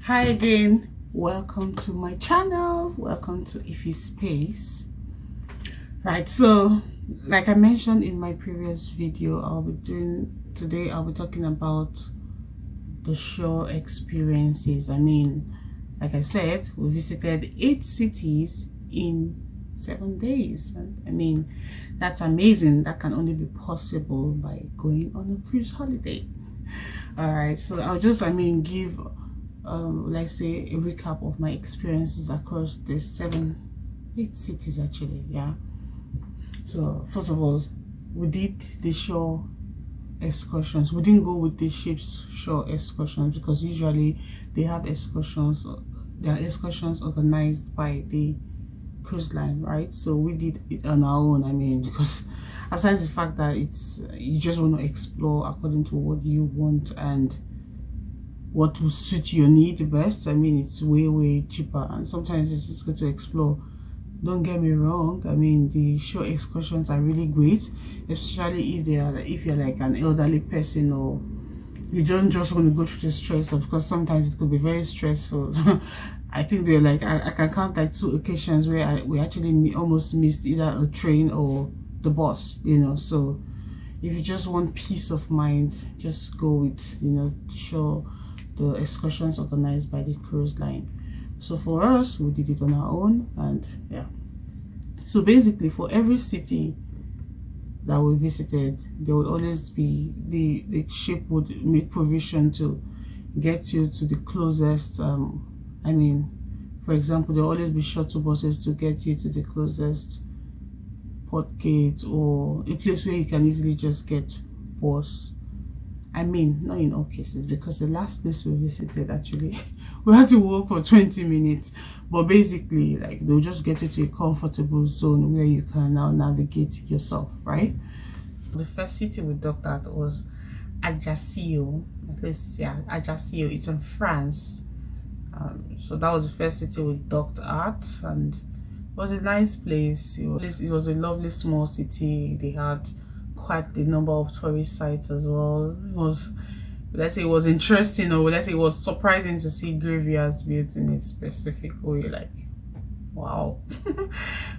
Hi again, welcome to my channel, welcome to Ify Space. Right, so like I mentioned in my previous video, today I'll be talking about the shore experiences. Like I said, we visited 8 cities in 7 days. That's amazing. That can only be possible by going on a cruise holiday. All right, so I'll just give let's say a recap of my experiences across the 8 cities actually. Yeah, so first of all, we did the shore excursions. We didn't go with the ship's shore excursions because usually they have excursions. There are excursions organized by the cruise line, right? So we did it on our own. Because aside the fact that you just want to explore according to what you want and what will suit your need the best. It's way cheaper, and sometimes it's just good to explore. Don't get me wrong, the shore excursions are really great, especially if you're like an elderly person, or you don't just want to go through the stress of, because sometimes it could be very stressful. I think they're like, I can count like 2 occasions where we actually almost missed either a train or the bus, so if you just want peace of mind, just go with the excursions organized by the cruise line. So for us, we did it on our own, and yeah. So basically, for every city that we visited, there would always be the ship would make provision to get you to the closest. For example, there will always be shuttle buses to get you to the closest port gate, or a place where you can easily just get bus. Not in all cases, because the last place we visited, actually, we had to walk for 20 minutes. But basically, like, they'll just get you to a comfortable zone where you can now navigate yourself, right? The first city we docked at was Ajaccio. At least, yeah, Ajaccio. It's in France. So that was the first city we docked at, and it was a nice place. It was a lovely small city. They had quite the number of tourist sites as well. It was, let's say, it was interesting, or let's say it was surprising to see graveyards built in a specific way. Like, wow. It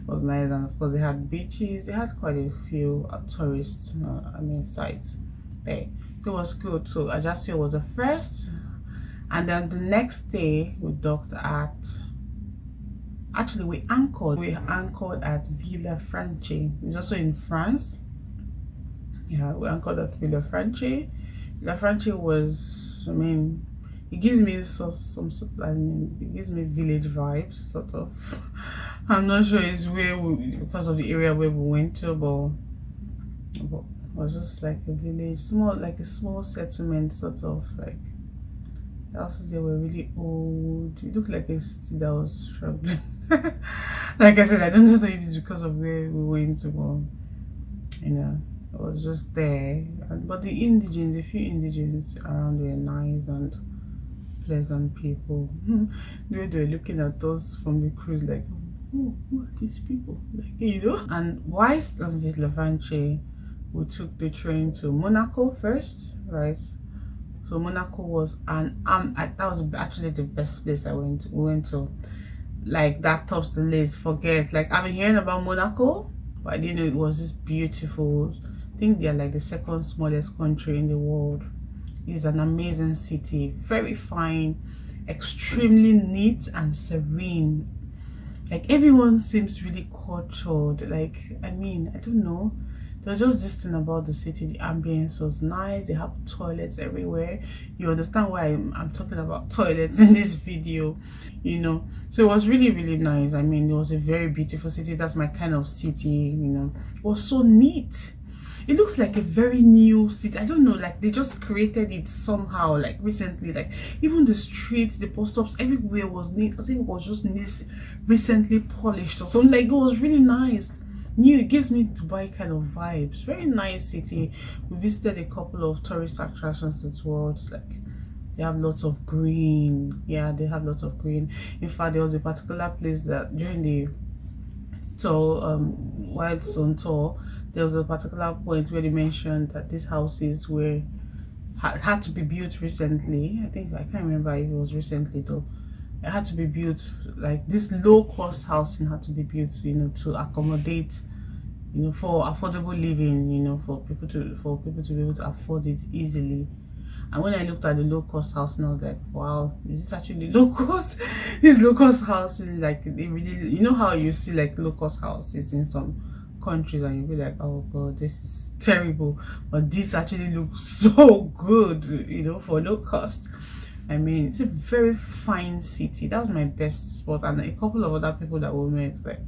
was nice. And of course they had beaches. They had quite a few tourist sites there. It was good. So Ajaccio was the first, and then the next day we docked at, actually we anchored at Villefranche. It's also in France. Yeah, we anchored at Villefranche. Villefranche was, it gives me it gives me village vibes, sort of. I'm not sure it's because of the area where we went to, but it was just like a village, like a small settlement, sort of. Like, the houses there were really old. It looked like a city that was struggling. Like I said, I don't know if it's because of where we went to, but it was just there. But the few indigens around were nice and pleasant people. They were looking at us from the cruise like, oh, who are these people? Like, And whilst on Villefranche, we took the train to Monaco first, right? So Monaco was that was actually the best place we went to. Like, that tops the list. Forget, like, I've been hearing about Monaco, but I didn't know it was just beautiful. I think they are like the 2nd smallest country in the world. It's an amazing city, very fine, extremely neat and serene. Like, everyone seems really cultured. Like, I don't know, there's just this thing about the city. The ambience was nice. They have toilets everywhere. You understand why I'm talking about toilets in this video, so it was really nice. It was a very beautiful city. That's my kind of city. It was so neat. It looks like a very new city. I don't know, like they just created it somehow, like recently. Like, even the streets, the post stops, everywhere was neat. I think it was just recently polished or something. Like, it was really nice. New, it gives me Dubai kind of vibes. Very nice city. We visited a couple of tourist attractions as well. It's like, they have lots of green. Yeah, they have lots of green. In fact, there was a particular place that during the tour, Wild Zone tour, there was a particular point where they mentioned that these houses were had to be built recently. I think, I can't remember if it was recently though. It had to be built, like this low cost housing had to be built, you know, to accommodate, you know, for affordable living, you know, for people to be able to afford it easily. And when I looked at the low cost housing, I was like, wow, is this actually low cost? This low cost housing, like, they really, you know how you see like low cost houses in some countries and you'll be like, oh god, this is terrible, but this actually looks so good, you know, for low cost. I mean, it's a very fine city. That was my best spot, and a couple of other people that we met, like,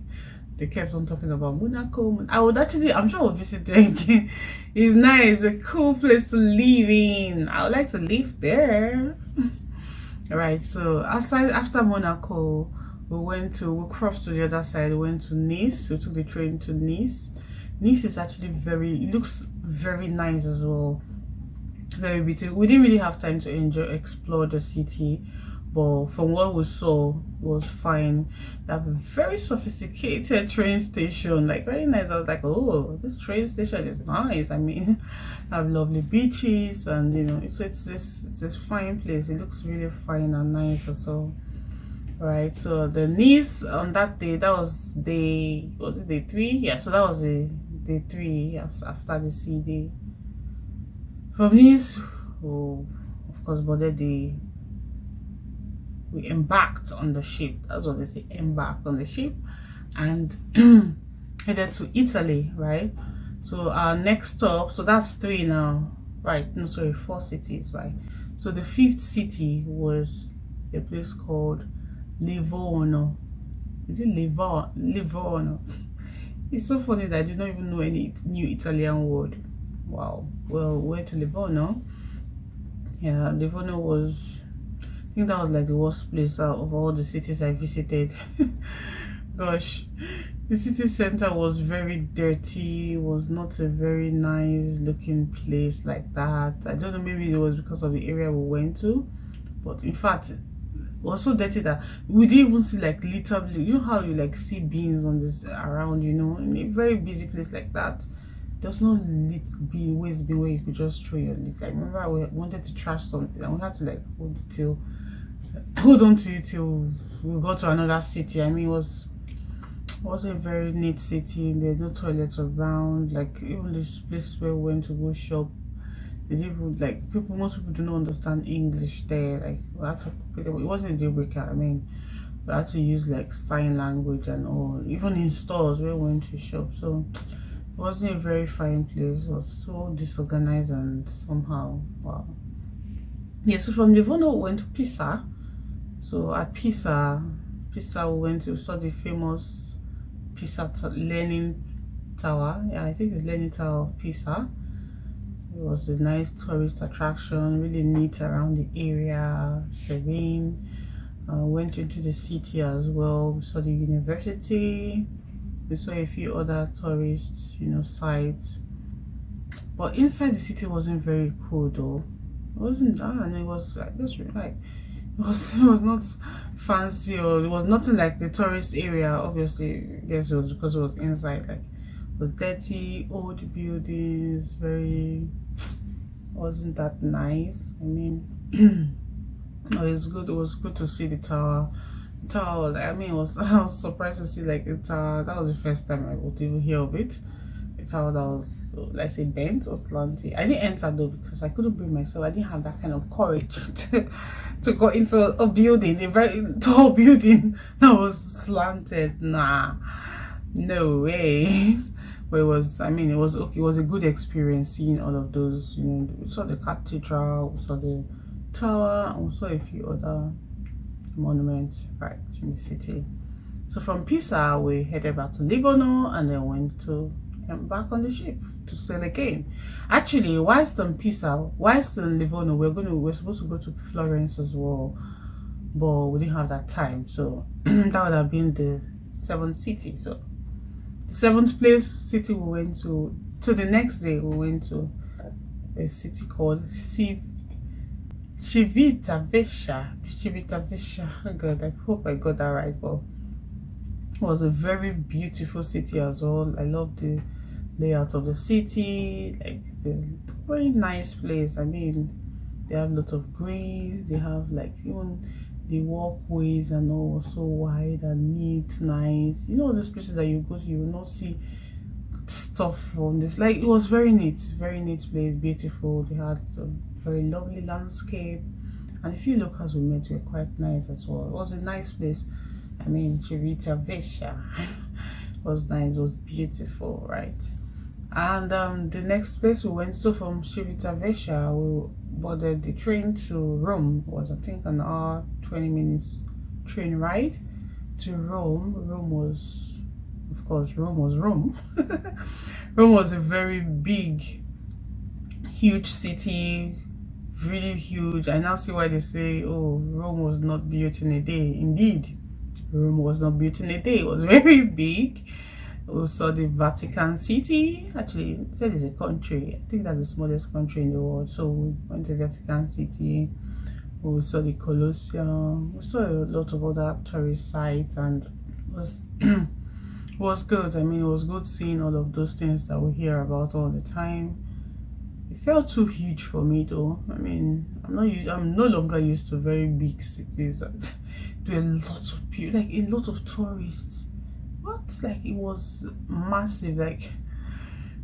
they kept on talking about Monaco. I would actually, I'm sure I'll visit there again. It's nice, a cool place to live in. I would like to live there. Right, so after Monaco, we crossed to the other side. We went to Nice. We took the train to Nice. Nice is actually it looks very nice as well. Very beautiful. We didn't really have time to explore the city, but from what we saw was fine. They have a very sophisticated train station, like very nice. I was like, oh, this train station is nice. I mean, I have lovely beaches, and you know, it's this fine place. It looks really fine and nice as well. Right, so the Nice on that day, that was day 3? Yeah, so that was day 3, yes, after the sea day. From Nice, oh, of course, we embarked on the ship. That's what they say, embarked on the ship, and headed to Italy, right? So our next stop, so that's 3 now, right? No, sorry, 4 cities, right? So the 5th city was a place called Livorno. Is it Livorno? It's so funny that I do not even know any new Italian word. Wow. Well, we went to Livorno. Yeah, Livorno was, I think that was like the worst place out of all the cities I visited. Gosh, the city center was very dirty. It was not a very nice looking place like that. I don't know, maybe it was because of the area we went to, but in fact, it was so dirty that we didn't even see like litter. You know how you like see bins on this around, you know, in a very busy place like that. There's no waste bin where you could just throw your litter. I remember we wanted to trash something and we had to like hold on to it till we got to another city. I mean, it wasn't a very neat city. There's no toilets around. Like, even these places where we went to go shop, they didn't, like, most people do not understand English there. Like, we had to, it wasn't a deal breaker. I mean, we had to use like sign language and all, even in stores where we went to shop. So it wasn't a very fine place. It was so disorganized and somehow, wow. Yeah, so from Livorno we went to Pisa. So at Pisa we saw the famous Pisa Leaning Tower. Yeah, I think it's Leaning Tower of Pisa. It was a nice tourist attraction, really neat around the area, serene. Went into the city as well. We saw the university. We saw a few other tourist, you know, sites. But inside the city wasn't very cool though. It wasn't, and it was like just like it was not fancy, or it was nothing like the tourist area. Obviously, I guess it was because it was inside. Like, it was dirty, old buildings, wasn't that nice. I mean, it was good. It was good to see the tower. I mean, I was surprised to see like the tower. That was the first time I would even hear of it. A tower that was, let's say, bent or slanty. I didn't enter though because I couldn't bring myself. I didn't have that kind of courage to go into a building, a very tall building that was slanted. Nah, no way. But it was, I mean, it was okay. It was a good experience seeing all of those. You know, we saw the cathedral, we saw the tower, and we saw a few other monuments right in the city. So from Pisa we headed back to Livorno and then went back on the ship to sail again. Actually, whilst in Livorno, we're supposed to go to Florence as well, but we didn't have that time. So that would have been the 7th city. So the 7th city we went to. So the next day we went to a city called Civitavecchia. Oh God, I hope I got that right. But it was a very beautiful city as well. I love the layout of the city, like the very nice place. I mean, They have a lot of greens. They have like even the walkways and all was so wide and neat, nice. You know, those places that you go to, you will not see stuff from this. Like, it was very neat place, beautiful. They had a very lovely landscape, and a few locals we met were quite nice as well. It was a nice place. I mean, Civitavecchia was nice, it was beautiful, right? And the next place we went, so from Civitavecchia we boarded the train to Rome. It was, I think, an hour 20 minutes train ride to Rome. Rome was, of course, Rome was Rome. Rome was a very big, huge city, really huge. I now see why they say, oh, Rome was not built in a day. Indeed, Rome was not built in a day. It was very big. We saw the Vatican City. Actually, it said it's a country. I think that's the smallest country in the world. So we went to Vatican City. We saw the Colosseum. We saw a lot of other tourist sites, and it was was good. I mean, it was good seeing all of those things that we hear about all the time. It felt too huge for me though. I mean, I'm no longer used to very big cities. There are lots of people, like a lot of tourists. What? Like, it was massive. Like,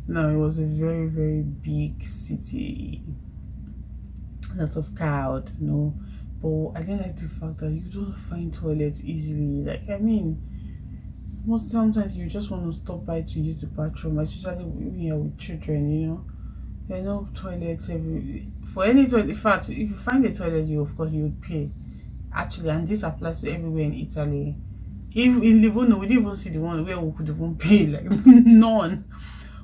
no, it was a very, very big city. Lots of crowd, you know. But I didn't like the fact that you don't find toilets easily. Like, I mean, most sometimes you just want to stop by to use the bathroom, especially when you're with children, you know. There are no toilets for any toilet. In fact, if you find a toilet, you, of course, you would pay. Actually, and this applies to everywhere in Italy. If in Livorno, we didn't even see the one where we could even pay, like none.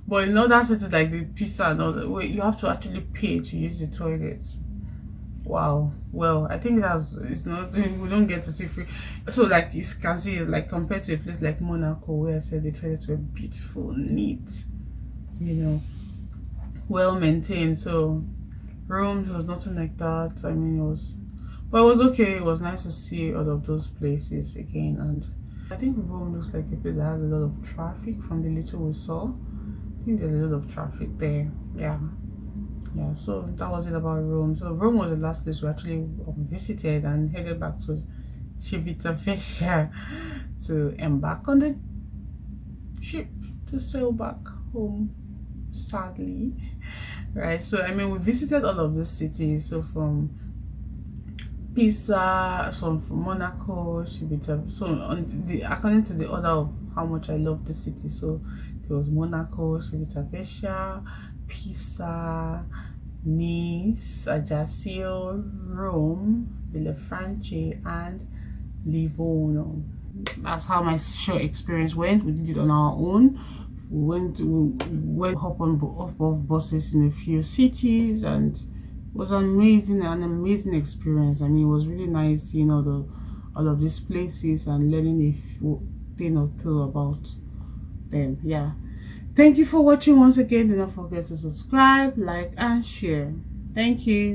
But in other cities like the Pisa and all that, where you have to actually pay to use the toilets. Wow. Well, I think it's not, we don't get to see free. So like you can see, like compared to a place like Monaco, where I said the toilets were beautiful, neat, you know, well maintained. So Rome, there was nothing like that. I mean, but it was okay. It was nice to see all of those places again. And I think Rome looks like a place that has a lot of traffic from the little we saw. I think there's a lot of traffic there. Yeah, so that was it about Rome. So Rome was the last place we actually visited, and headed back to Civitavecchia to embark on the ship to sail back home, sadly. Right, so I mean, we visited all of these cities. So from Pisa, from Monaco, Civitavecchia. So according to the order of how much I love the city, so there was Monaco, Civitavecchia, Pisa, Nice, Ajaccio, Rome, Villafranche, and Livorno. That's how my short experience went. We did it on our own. We went hop on off buses in a few cities, and it was an amazing experience. I mean, it was really nice seeing all of these places and learning a thing or two about them. Yeah. Thank you for watching once again. Do not forget to subscribe, like, and share. Thank you.